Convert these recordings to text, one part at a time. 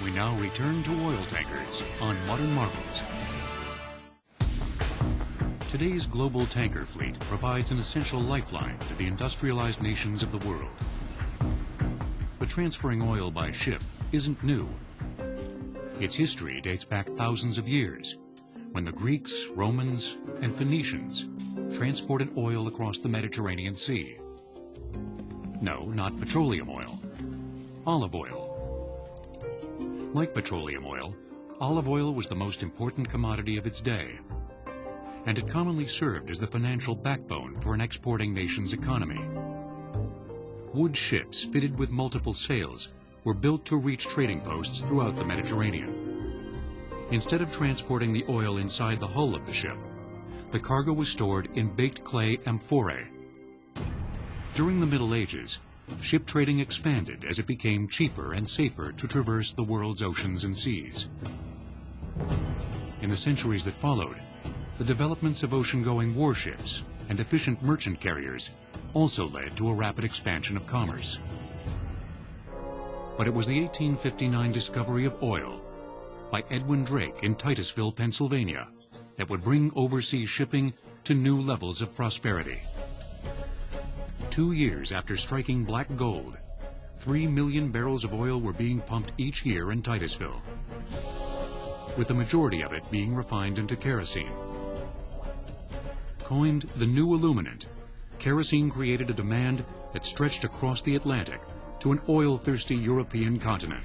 We now return to oil tankers on Modern Marvels. Today's global tanker fleet provides an essential lifeline to the industrialized nations of the world. But transferring oil by ship isn't new. Its history dates back thousands of years, when the Greeks, Romans, and Phoenicians transported oil across the Mediterranean Sea. No, not petroleum oil. Olive oil. Like petroleum oil, olive oil was the most important commodity of its day, and it commonly served as the financial backbone for an exporting nation's economy. Wood ships fitted with multiple sails were built to reach trading posts throughout the Mediterranean. Instead of transporting the oil inside the hull of the ship, the cargo was stored in baked clay amphorae. During the Middle Ages, ship trading expanded as it became cheaper and safer to traverse the world's oceans and seas. In the centuries that followed, the developments of ocean-going warships and efficient merchant carriers also led to a rapid expansion of commerce. But it was the 1859 discovery of oil by Edwin Drake in Titusville, Pennsylvania, that would bring overseas shipping to new levels of prosperity. 2 years after striking black gold, 3 million barrels of oil were being pumped each year in Titusville, with the majority of it being refined into kerosene. Coined the new illuminant, kerosene created a demand that stretched across the Atlantic to an oil-thirsty European continent.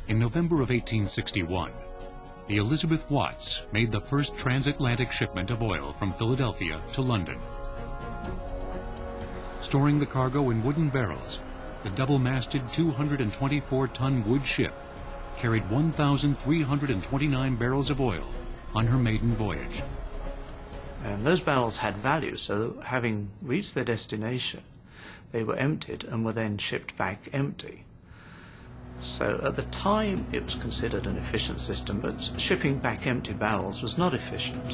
In November of 1861, the Elizabeth Watts made the first transatlantic shipment of oil from Philadelphia to London. Storing the cargo in wooden barrels, the double-masted 224-ton wood ship carried 1,329 barrels of oil on her maiden voyage. And those barrels had value, so that having reached their destination, they were emptied and were then shipped back empty. So at the time it was considered an efficient system, but shipping back empty barrels was not efficient.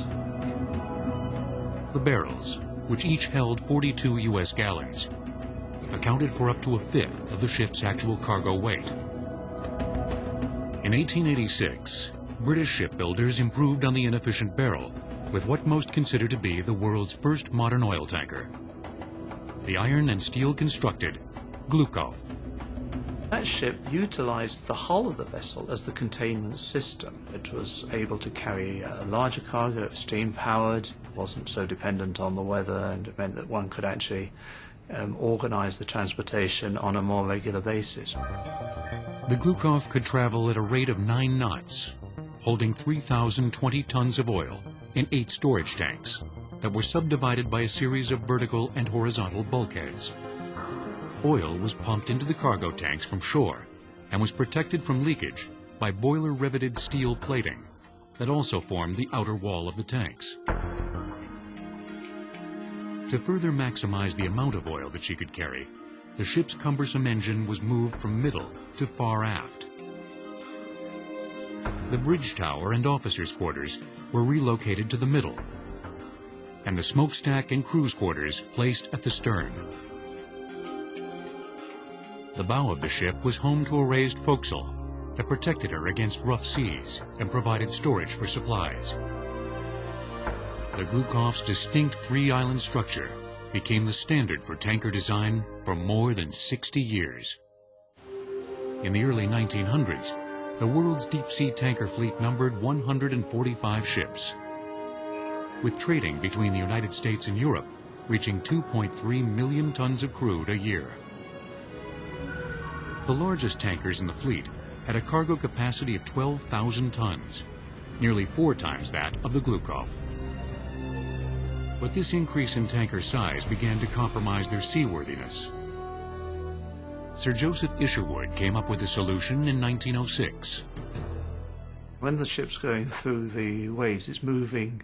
The barrels, which each held 42 U.S. gallons, accounted for up to a fifth of the ship's actual cargo weight. In 1886, British shipbuilders improved on the inefficient barrel with what most consider to be the world's first modern oil tanker, the iron and steel constructed Glukov. That ship utilized the hull of the vessel as the containment system. It was able to carry a larger cargo, steam-powered, wasn't so dependent on the weather, and it meant that one could actually organize the transportation on a more regular basis. The Glukov could travel at a rate of 9 knots, holding 3,020 tons of oil in 8 storage tanks that were subdivided by a series of vertical and horizontal bulkheads. Oil was pumped into the cargo tanks from shore and was protected from leakage by boiler-riveted steel plating that also formed the outer wall of the tanks. To further maximize the amount of oil that she could carry, the ship's cumbersome engine was moved from middle to far aft. The bridge tower and officers' quarters were relocated to the middle, and the smokestack and crew's quarters placed at the stern. The bow of the ship was home to a raised forecastle that protected her against rough seas and provided storage for supplies. The Glukov's distinct 3-island structure became the standard for tanker design for more than 60 years. In the early 1900s, the world's deep-sea tanker fleet numbered 145 ships, with trading between the United States and Europe reaching 2.3 million tons of crude a year. The largest tankers in the fleet had a cargo capacity of 12,000 tons, nearly 4 times that of the Glukov. But this increase in tanker size began to compromise their seaworthiness. Sir Joseph Isherwood came up with a solution in 1906. When the ship's going through the waves, it's moving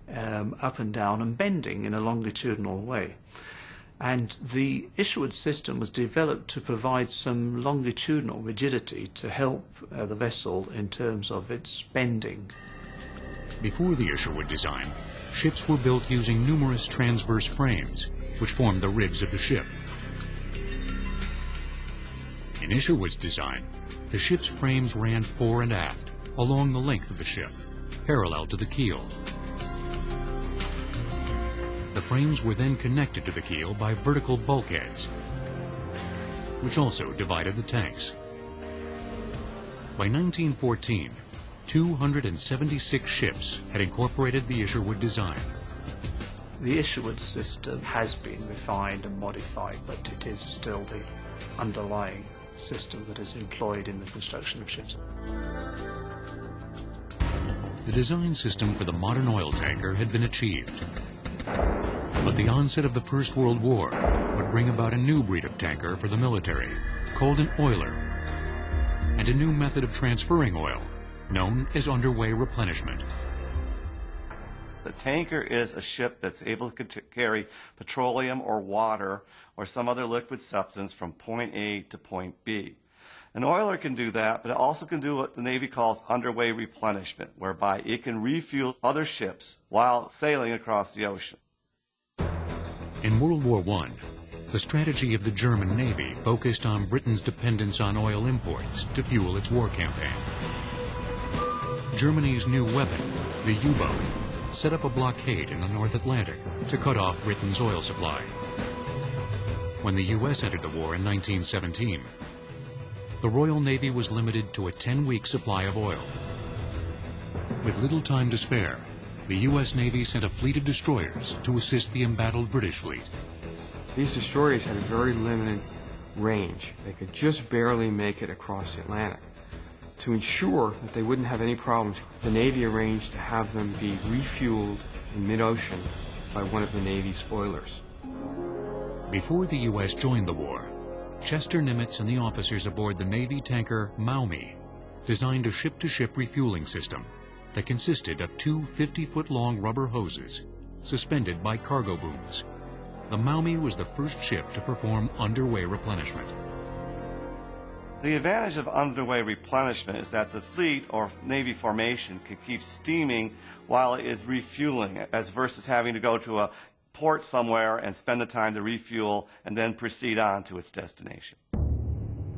up and down and bending in a longitudinal way. And the Isherwood system was developed to provide some longitudinal rigidity to help the vessel in terms of its bending. Before the Isherwood design, ships were built using numerous transverse frames, which formed the ribs of the ship. In Isherwood's design, The ship's frames ran fore and aft, along the length of the ship, parallel to the keel. The frames were then connected to the keel by vertical bulkheads, which also divided the tanks. By 1914, 276 ships had incorporated the Isherwood design. The Isherwood system has been refined and modified, but it is still the underlying system that is employed in the construction of ships. The design system for the modern oil tanker had been achieved. But the onset of the First World War would bring about a new breed of tanker for the military, called an oiler, and a new method of transferring oil, known as underway replenishment. The tanker is a ship that's able to carry petroleum or water or some other liquid substance from point A to point B. An oiler can do that, but it also can do what the Navy calls underway replenishment, whereby it can refuel other ships while sailing across the ocean. In World War I, the strategy of the German Navy focused on Britain's dependence on oil imports to fuel its war campaign. Germany's new weapon, the U-boat, set up a blockade in the North Atlantic to cut off Britain's oil supply. When the U.S. entered the war in 1917, the Royal Navy was limited to a 10-week supply of oil. With little time to spare, the U.S. Navy sent a fleet of destroyers to assist the embattled British fleet. These destroyers had a very limited range. They could just barely make it across the Atlantic. To ensure that they wouldn't have any problems, the Navy arranged to have them be refueled in mid-ocean by one of the Navy's oilers. Before the U.S. joined the war, Chester Nimitz and the officers aboard the Navy tanker Maumee designed a ship-to-ship refueling system that consisted of two 50-foot-long rubber hoses suspended by cargo booms. The Maumee was the first ship to perform underway replenishment. The advantage of underway replenishment is that the fleet or Navy formation can keep steaming while it is refueling, as versus having to go to a port somewhere and spend the time to refuel and then proceed on to its destination.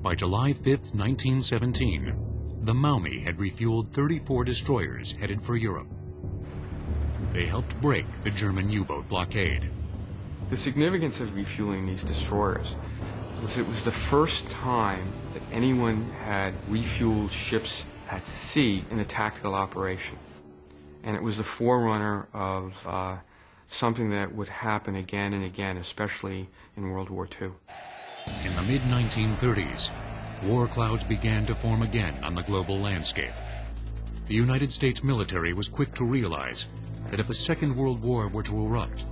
By July 5, 1917, the Maumee had refueled 34 destroyers headed for Europe. They helped break the German U-boat blockade. The significance of refueling these destroyers was it was the first time that anyone had refueled ships at sea in a tactical operation. And it was the forerunner of something that would happen again and again, especially in World War II. In the mid-1930s, war clouds began to form again on the global landscape. The United States military was quick to realize that if a Second World War were to erupt,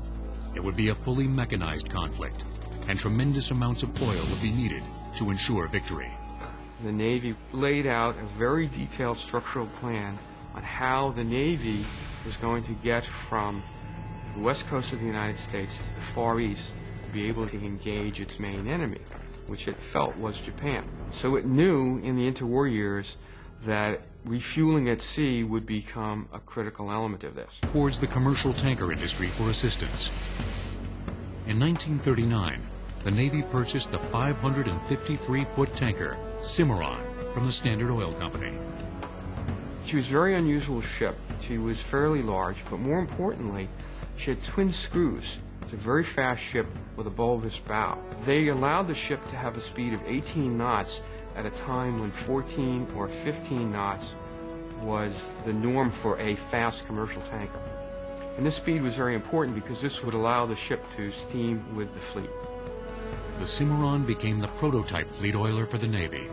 it would be a fully mechanized conflict, and tremendous amounts of oil would be needed to ensure victory. The Navy laid out a very detailed structural plan on how the Navy was going to get from the west coast of the United States to the Far East to be able to engage its main enemy, which it felt was Japan. So it knew in the interwar years that refueling at sea would become a critical element of this. Towards the commercial tanker industry for assistance. In 1939, the Navy purchased the 553-foot tanker Cimarron from the Standard Oil Company. She was a very unusual ship. She was fairly large, but more importantly, she had twin screws. It's a very fast ship with a bulbous bow. They allowed the ship to have a speed of 18 knots at a time when 14 or 15 knots was the norm for a fast commercial tanker. And this speed was very important because this would allow the ship to steam with the fleet. The Cimarron became the prototype fleet oiler for the Navy.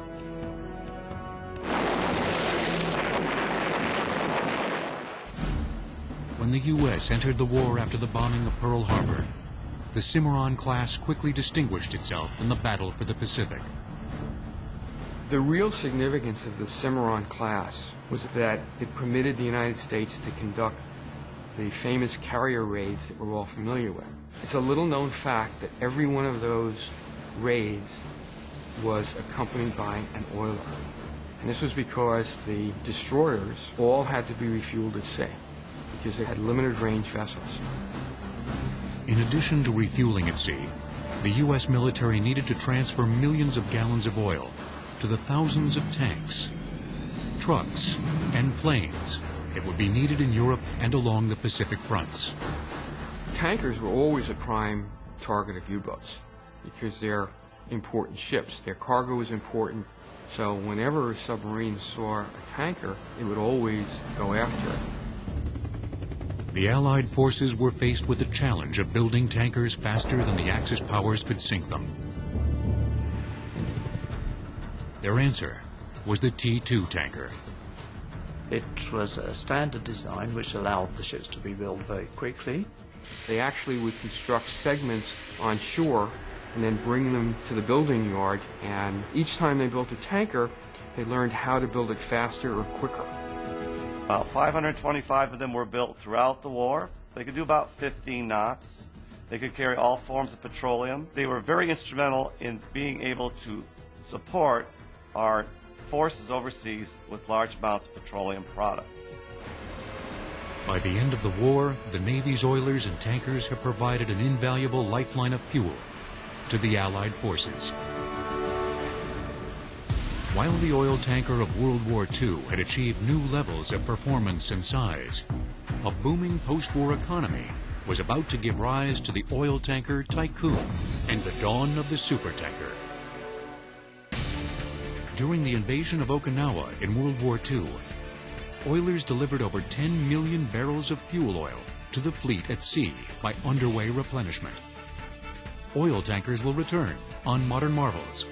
When the U.S. entered the war after the bombing of Pearl Harbor, the Cimarron class quickly distinguished itself in the battle for the Pacific. The real significance of the Cimarron class was that it permitted the United States to conduct the famous carrier raids that we're all familiar with. It's a little-known fact that every one of those raids was accompanied by an oiler. And this was because the destroyers all had to be refueled at sea because they had limited-range vessels. In addition to refueling at sea, the U.S. military needed to transfer millions of gallons of oil to the thousands of tanks, trucks, and planes that would be needed in Europe and along the Pacific fronts. Tankers were always a prime target of U-boats because they're important ships. Their cargo is important, so whenever a submarine saw a tanker, it would always go after it. The Allied forces were faced with the challenge of building tankers faster than the Axis powers could sink them. Their answer was the T-2 tanker. It was a standard design which allowed the ships to be built very quickly. They actually would construct segments on shore and then bring them to the building yard, and each time they built a tanker, they learned how to build it faster or quicker. About 525 of them were built throughout the war. They could do about 15 knots. They could carry all forms of petroleum. They were very instrumental in being able to support our forces overseas with large amounts of petroleum products. By the end of the war, the Navy's oilers and tankers have provided an invaluable lifeline of fuel to the Allied forces. While the oil tanker of World War II had achieved new levels of performance and size, a booming post-war economy was about to give rise to the oil tanker tycoon and the dawn of the supertanker. During the invasion of Okinawa in World War II, oilers delivered over 10 million barrels of fuel oil to the fleet at sea by underway replenishment. Oil tankers will return on Modern Marvels.